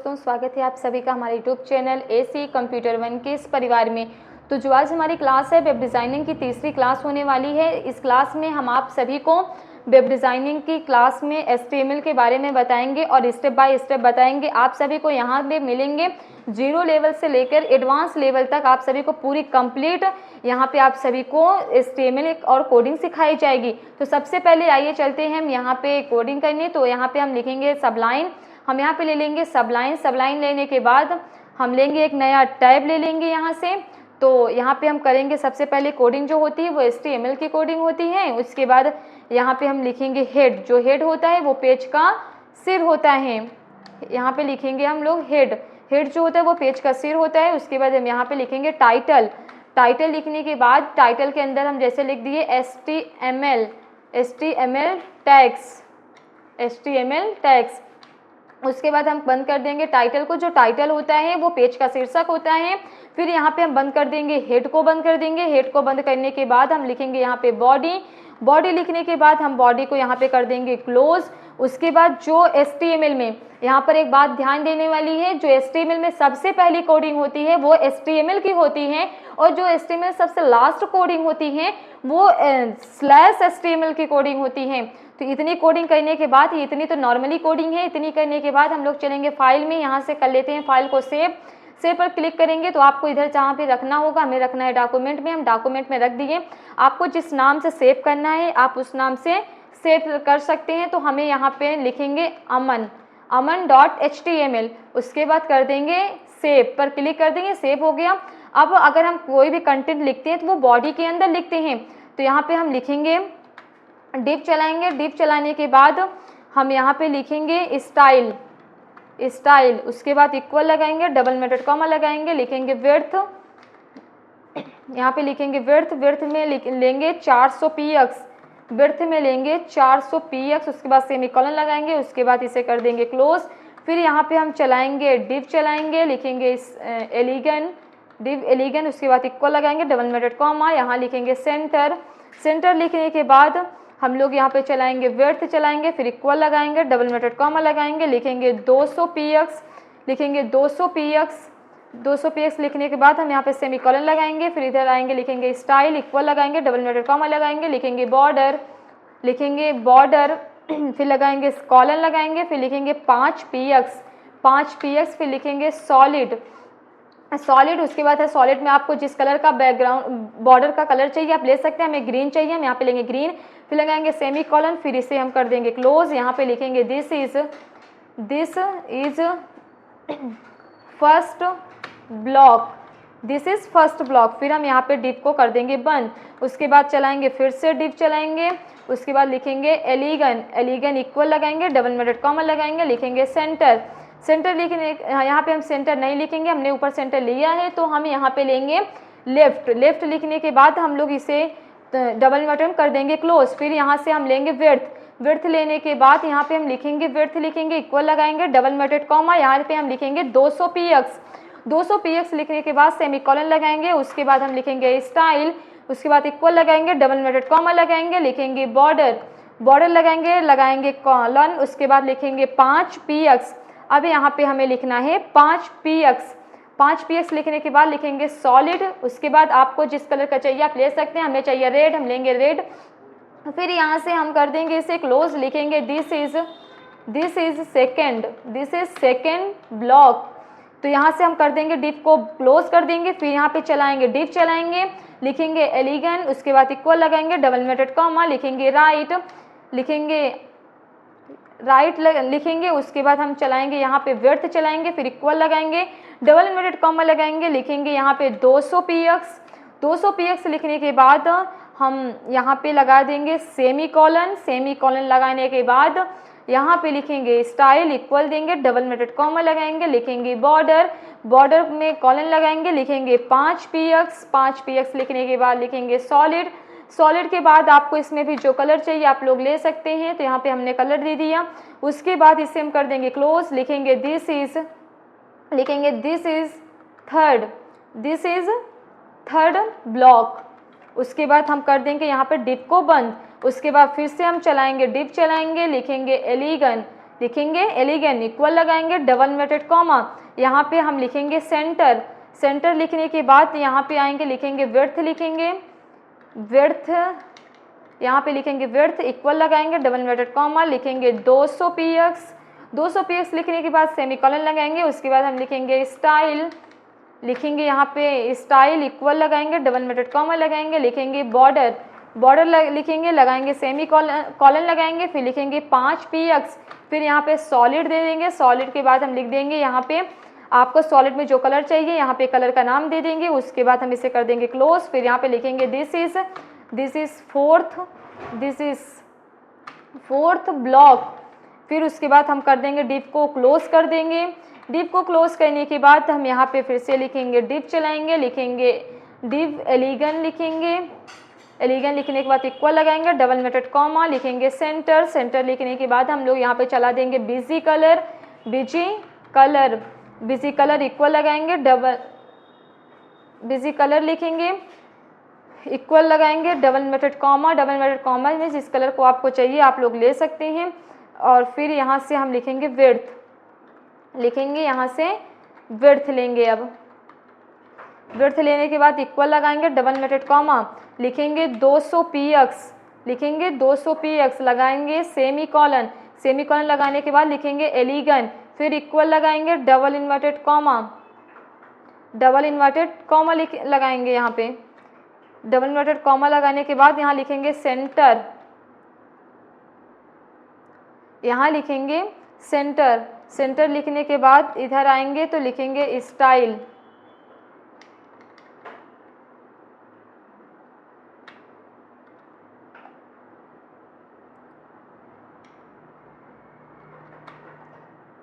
दोस्तों, स्वागत है आप सभी का हमारे YouTube channel AC computer one के इस परिवार में। तो जो आज हमारी क्लास है वेब डिज़ाइनिंग की तीसरी क्लास होने वाली है। इस क्लास में हम आप सभी को वेब डिज़ाइनिंग की क्लास में HTML के बारे में बताएंगे और स्टेप बाय स्टेप बताएंगे। आप सभी को यहाँ पे मिलेंगे 0 लेवल से लेकर एडवांस लेवल तक आप सभी को पूरी कंप्लीट यहाँ पे आप सभी को HTML और कोडिंग सिखाई जाएगी। तो सबसे पहले आइए चलते हैं हम यहाँ पे कोडिंग करने। तो यहाँ पे हम लिखेंगे सबलाइन। हम यहाँ पे ले लेंगे सबलाइन। सबलाइन लेने के बाद हम लेंगे एक नया टैब ले लेंगे यहाँ से। तो यहाँ पे हम करेंगे सबसे पहले कोडिंग जो होती है वो HTML की कोडिंग होती है। उसके बाद यहाँ पे हम लिखेंगे हेड। जो हेड होता है वो पेज का सिर होता है। यहाँ पे लिखेंगे हम लोग हेड। हेड जो होता है वो पेज का सिर होता है। उसके बाद हम यहाँ पे लिखेंगे टाइटल। टाइटल लिखने के बाद टाइटल के अंदर हम जैसे लिख दिए HTML टैग्स। उसके बाद हम बंद कर देंगे टाइटल को। जो टाइटल होता है वो पेज का शीर्षक होता है। फिर यहाँ पे हम बंद कर देंगे हेड को, बंद कर देंगे। हेड को बंद करने के बाद हम लिखेंगे यहाँ पे बॉडी। बॉडी लिखने के बाद हम बॉडी को यहाँ पे कर देंगे क्लोज। उसके बाद जो HTML में यहाँ पर एक बात ध्यान देने वाली है, जो HTML में सबसे पहली कोडिंग होती है वो HTML की होती है और जो HTML सबसे लास्ट कोडिंग होती है वो /HTML की कोडिंग होती है। तो इतनी कोडिंग करने के बाद, इतनी तो नॉर्मली कोडिंग है, इतनी करने के बाद हम लोग चलेंगे फाइल में। यहाँ से कर लेते हैं फाइल को सेव। सेव पर क्लिक करेंगे तो आपको इधर जहाँ पे रखना होगा, हमें रखना है डॉक्यूमेंट में। हम डॉक्यूमेंट में रख दिए। आपको जिस नाम से सेव करना है आप उस नाम से सेव कर सकते हैं। तो हमें यहाँ पे लिखेंगे aman.html। उसके बाद कर देंगे सेव पर क्लिक कर देंगे। सेव हो गया। अब अगर हम कोई भी कंटेंट लिखते हैं तो वो बॉडी के अंदर लिखते हैं। तो यहाँ पे हम लिखेंगे डिव चलाएंगे। डिव चलाने के बाद हम यहाँ पे लिखेंगे स्टाइल। उसके बाद इक्वल लगाएंगे, डबल इन्वर्टेड कॉमा लगाएंगे, लिखेंगे विड्थ। यहाँ पे लिखेंगे विड्थ। विड्थ में लेंगे 400 px। विड्थ में लेंगे 400 px। उसके बाद सेमीकोलन लगाएंगे। उसके बाद इसे कर देंगे क्लोज। फिर यहाँ पे हम चलाएंगे डिव चलाएंगे, लिखेंगे डिव एलिगन। उसके बाद इक्वल लगाएंगे, डबल इन्वर्टेड कॉमा, यहाँ लिखेंगे सेंटर। सेंटर लिखने के बाद हम लोग यहाँ पे चलाएंगे विड्थ चलाएंगे, फिर इक्वल लगाएंगे, डबल इन्वर्टेड कॉमा लगाएंगे, लिखेंगे 200 px। लिखेंगे 200 px लिखने के बाद हम यहाँ पे सेमीकोलन लगाएंगे, फिर इधर आएंगे, लिखेंगे स्टाइल, इक्वल लगाएंगे, डबल इन्वर्टेड कॉमा लगाएंगे, लिखेंगे बॉर्डर। फिर लगाएंगे कॉलन लगाएंगे, फिर लिखेंगे 5 px। फिर लिखेंगे सॉलिड। उसके बाद है सॉलिड में आपको जिस कलर का बैकग्राउंड बॉर्डर का कलर चाहिए आप ले सकते हैं। हमें ग्रीन चाहिए, हम यहाँ पे लेंगे ग्रीन। फिर लगाएंगे सेमीकोलन, फिर इसे हम कर देंगे क्लोज। यहाँ पे लिखेंगे दिस इज फर्स्ट ब्लॉक। फिर हम यहाँ पे डिव को कर देंगे बंद। उसके बाद चलाएंगे फिर से डिव चलाएंगे। उसके बाद लिखेंगे एलिगन इक्वल लगाएंगे, डबल इन्वर्टेड कॉमा लगाएंगे, लिखेंगे सेंटर लिखने। यहाँ पे हम सेंटर नहीं लिखेंगे, हमने ऊपर सेंटर लिया है तो हम यहाँ पे लेंगे लेफ्ट लिखने के बाद हम लोग इसे डबल इन्वर्टेड कर देंगे क्लोज। फिर यहाँ से हम लेंगे विड्थ लेने के बाद यहाँ पे हम लिखेंगे विड्थ, लिखेंगे इक्वल लगाएंगे, डबल इन्वर्टेड कॉमा, यहाँ पे हम लिखेंगे 200 px लिखने के बाद सेमीकोलन लगाएंगे। उसके बाद हम लिखेंगे स्टाइल। उसके बाद इक्वल लगाएंगे, डबल इन्वर्टेड कॉमा लगाएंगे, लिखेंगे बॉर्डर लगाएंगे कॉलन। उसके बाद लिखेंगे 5 px। अब यहाँ पे हमें लिखना है 5 px लिखने के बाद लिखेंगे सॉलिड। उसके बाद आपको जिस कलर का चाहिए आप ले सकते हैं, हमें चाहिए रेड, हम लेंगे रेड। फिर यहाँ से हम कर देंगे इसे क्लोज, लिखेंगे दिस इज सेकेंड ब्लॉक। तो यहाँ से हम कर देंगे डिव को क्लोज कर देंगे। फिर यहाँ पे चलाएंगे डिव चलाएंगे, लिखेंगे एलिगन। उसके बाद इक्वल लगाएंगे, डबल इन्वर्टेड कॉमा, लिखेंगे राइट। लिखेंगे। उसके बाद हम चलाएंगे यहाँ पे विड्थ चलाएंगे, फिर इक्वल लगाएंगे, डबल इन्वर्टेड कॉमा लगाएंगे, लिखेंगे यहाँ पे 200 px लिखने के बाद हम यहाँ पे लगा देंगे सेमीकोलन लगाने के बाद यहाँ पे लिखेंगे स्टाइल, इक्वल देंगे, डबल इन्वर्टेड कॉमा लगाएंगे, लिखेंगे बॉर्डर में कॉलन लगाएंगे, लिखेंगे 5 px लिखने के बाद लिखेंगे सॉलिड के बाद आपको इसमें भी जो कलर चाहिए आप लोग ले सकते हैं। तो यहाँ पे हमने कलर दे दिया। उसके बाद इसे हम कर देंगे क्लोज, लिखेंगे दिस इज थर्ड ब्लॉक। उसके बाद हम कर देंगे यहाँ पे डिव को बंद। उसके बाद फिर से हम चलाएंगे डिव चलाएंगे, लिखेंगे एलिगन लिखेंगे एलिगेंट इक्वल लगाएंगे डबल इन्वर्टेड कॉमा, यहाँ पे हम लिखेंगे सेंटर, सेंटर लिखने के बाद यहाँ पे आएंगे लिखेंगे विड्थ, लिखेंगे विड्थ, यहाँ पे लिखेंगे विड्थ इक्वल लगाएंगे डबल इन्वर्टेड कॉमा, लिखेंगे 200 px, 200 px लिखने के बाद सेमीकोलन लगाएंगे, उसके बाद हम लिखेंगे स्टाइल, लिखेंगे यहाँ पे स्टाइल इक्वल लगाएंगे डबल इन्वर्टेड कॉमा लगाएंगे, लिखेंगे बॉर्डर, बॉर्डर लिखेंगे लगाएंगे सेमी कॉलन लगाएंगे, फिर लिखेंगे 5 px, फिर यहाँ पे सॉलिड दे देंगे, सॉलिड के बाद हम लिख देंगे यहाँ पे आपको सॉलिड में जो कलर चाहिए यहाँ पे कलर का नाम दे देंगे, उसके बाद हम इसे कर देंगे क्लोज, फिर यहाँ पे लिखेंगे दिस इज फोर्थ ब्लॉक, फिर उसके बाद हम कर देंगे डिव को क्लोज कर देंगे, डिव को क्लोज करने के बाद हम यहाँ पे फिर से लिखेंगे डिव चलाएंगे, लिखेंगे डिव एलिगन, लिखेंगे एलिगन लिखने के बाद इक्वल लगाएंगे डबल इन्वर्टेड कॉमा, लिखेंगे सेंटर, सेंटर लिखने के बाद हम लोग यहाँ पे चला देंगे बिजी कलर इक्वल लगाएंगे डबल बिजी कलर, लिखेंगे इक्वल लगाएंगे डबल इन्वर्टेड कॉमा में जिस कलर को आपको चाहिए आप लोग ले सकते हैं, और फिर यहाँ से हम लिखेंगे विड्थ, लिखेंगे यहाँ से विड्थ लेंगे, अब विड्थ लेने के बाद इक्वल लगाएंगे डबल इन्वर्टेड कॉमा, लिखेंगे 200 px, लिखेंगे 200 px लगाएंगे सेमी कॉलन लगाने के बाद लिखेंगे एलिगन, फिर इक्वल लगाएंगे डबल इन्वर्टेड कॉमा लगाएंगे, यहाँ पे डबल इन्वर्टेड कॉमा लगाने के बाद यहाँ लिखेंगे सेंटर, यहाँ लिखेंगे सेंटर लिखने के बाद इधर आएंगे तो लिखेंगे स्टाइल,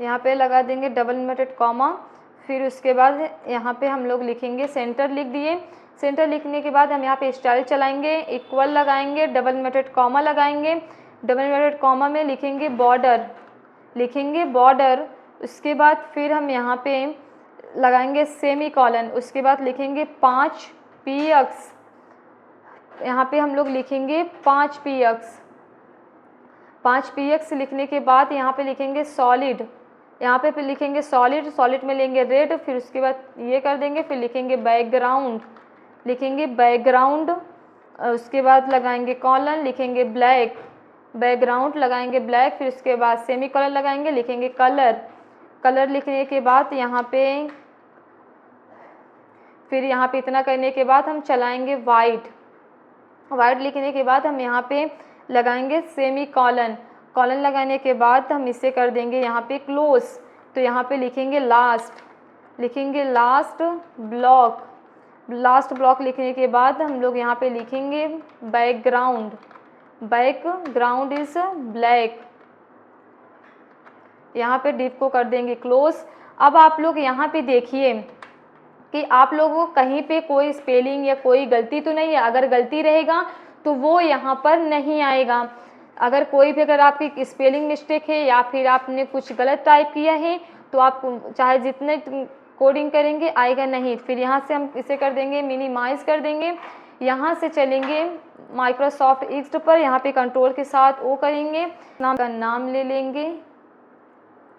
यहाँ पे लगा देंगे डबल इन्वर्टेड कॉमा, फिर उसके बाद यहाँ पे हम लोग लिखेंगे सेंटर, लिख दिए, सेंटर लिखने के बाद हम यहाँ पे स्टाइल चलाएंगे, इक्वल लगाएंगे डबल इन्वर्टेड कॉमा लगाएंगे, डबल इन्वर्टेड कॉमा में लिखेंगे बॉर्डर, उसके बाद फिर हम यहाँ पे लगाएंगे सेमी कॉलन, उसके बाद लिखेंगे 5 px, यहाँ पे हम लोग लिखेंगे 5 px लिखने के बाद यहाँ पे लिखेंगे सॉलिड, यहाँ पे लिखेंगे सॉलिड में लेंगे रेड, फिर उसके बाद ये कर देंगे, फिर लिखेंगे बैकग्राउंड, उसके बाद लगाएंगे कॉलन, लिखेंगे ब्लैक, बैकग्राउंड लगाएंगे ब्लैक, फिर उसके बाद सेमी कॉलन लगाएंगे, लिखेंगे कलर लिखने के बाद यहाँ पे फिर यहाँ पे इतना करने के बाद हम चलाएंगे वाइट लिखने के बाद हम यहाँ पे लगाएंगे सेमी कॉलन लगाने के बाद हम इसे कर देंगे यहाँ पे क्लोज, तो यहाँ पे लिखेंगे लास्ट ब्लॉक लिखने के बाद हम लोग यहाँ पे लिखेंगे बैकग्राउंड इज ब्लैक, यहाँ पे डिव को कर देंगे क्लोज। अब आप लोग यहाँ पे देखिए कि आप लोगों को कहीं पे कोई स्पेलिंग या कोई गलती तो नहीं है, अगर गलती रहेगा तो वो यहाँ पर नहीं आएगा, अगर कोई भी अगर आपकी स्पेलिंग मिस्टेक है या फिर आपने कुछ गलत टाइप किया है तो आप चाहे जितने कोडिंग करेंगे आएगा नहीं। फिर यहाँ से हम इसे कर देंगे मिनिमाइज़ कर देंगे, यहाँ से चलेंगे माइक्रोसॉफ्ट एक्स पर, यहाँ पे कंट्रोल के साथ ओ करेंगे, नाम ले लेंगे,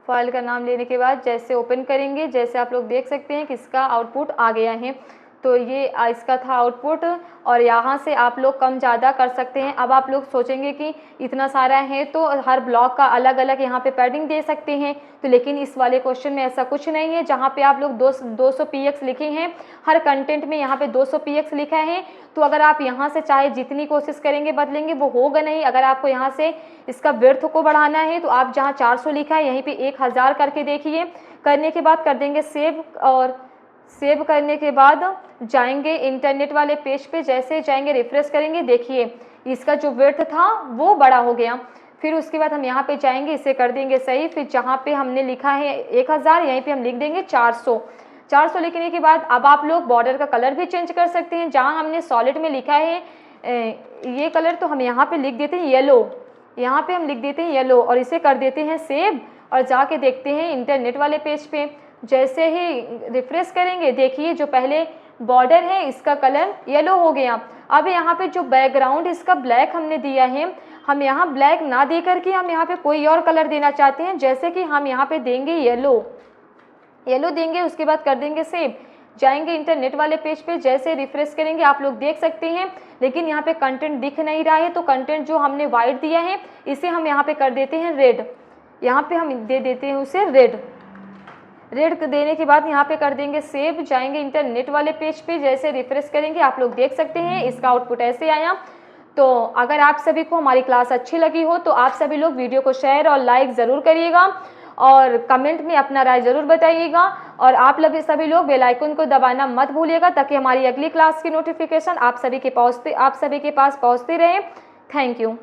फाइल का नाम लेने के बाद जैसे ओपन करेंगे, जैसे आप लोग देख सकते हैं कि इसका आउटपुट आ गया है, तो ये इसका था आउटपुट, और यहाँ से आप लोग कम ज़्यादा कर सकते हैं। अब आप लोग सोचेंगे कि इतना सारा है तो हर ब्लॉक का अलग अलग यहाँ पे पैडिंग दे सकते हैं, तो लेकिन इस वाले क्वेश्चन में ऐसा कुछ नहीं है। जहाँ पे आप लोग 200 px लिखे हैं, हर कंटेंट में यहाँ पे 200 px लिखा है, तो अगर आप यहाँ से चाहे जितनी कोशिश करेंगे बदलेंगे वो होगा नहीं। अगर आपको यहाँ से इसका विड्थ को बढ़ाना है तो आप जहाँ 400 लिखा है यहीं पे 1000 करके देखिए, करने के बाद कर देंगे सेव, और सेव करने के बाद जाएंगे इंटरनेट वाले पेज पे, जैसे जाएंगे रिफ्रेश करेंगे, देखिए इसका जो विड्थ था वो बड़ा हो गया। फिर उसके बाद हम यहाँ पे जाएंगे, इसे कर देंगे सही, फिर जहाँ पे हमने लिखा है 1000 यहीं पे हम लिख देंगे 400 लिखने के बाद अब आप लोग बॉर्डर का कलर भी चेंज कर सकते हैं। जहाँ हमने सॉलिड में लिखा है ये कलर, तो हम यहाँ पे लिख देते हैं येलो, यहाँ पे हम लिख देते हैं येलो, और इसे कर देते हैं सेव, और जाके देखते हैं इंटरनेट वाले पेज पे। जैसे ही रिफ्रेश करेंगे देखिए जो पहले बॉर्डर है इसका कलर येलो हो गया। अब यहाँ पे जो बैकग्राउंड इसका ब्लैक हमने दिया है, हम यहाँ ब्लैक ना दे करके हम यहाँ पे कोई और कलर देना चाहते हैं, जैसे कि हम यहाँ पे देंगे येलो देंगे, उसके बाद कर देंगे सेव, जाएंगे इंटरनेट वाले पेज पे, जैसे रिफ्रेश करेंगे आप लोग देख सकते हैं, लेकिन यहाँ पे कंटेंट दिख नहीं रहा है, तो कंटेंट जो हमने वाइट दिया है इसे हम यहाँ पे कर देते हैं रेड, यहाँ पे हम दे देते हैं उसे रेड देने के बाद यहाँ पे कर देंगे सेव, जाएंगे इंटरनेट वाले पेज पे, जैसे रिफ्रेश करेंगे आप लोग देख सकते हैं इसका आउटपुट ऐसे आया। तो अगर आप सभी को हमारी क्लास अच्छी लगी हो तो आप सभी लोग वीडियो को शेयर और लाइक ज़रूर करिएगा और कमेंट में अपना राय ज़रूर बताइएगा, और आप लोग सभी लोग बेल आइकन को दबाना मत भूलिएगा ताकि हमारी अगली क्लास की नोटिफिकेशन आप सभी के पास पहुँचती रहे। Thank you.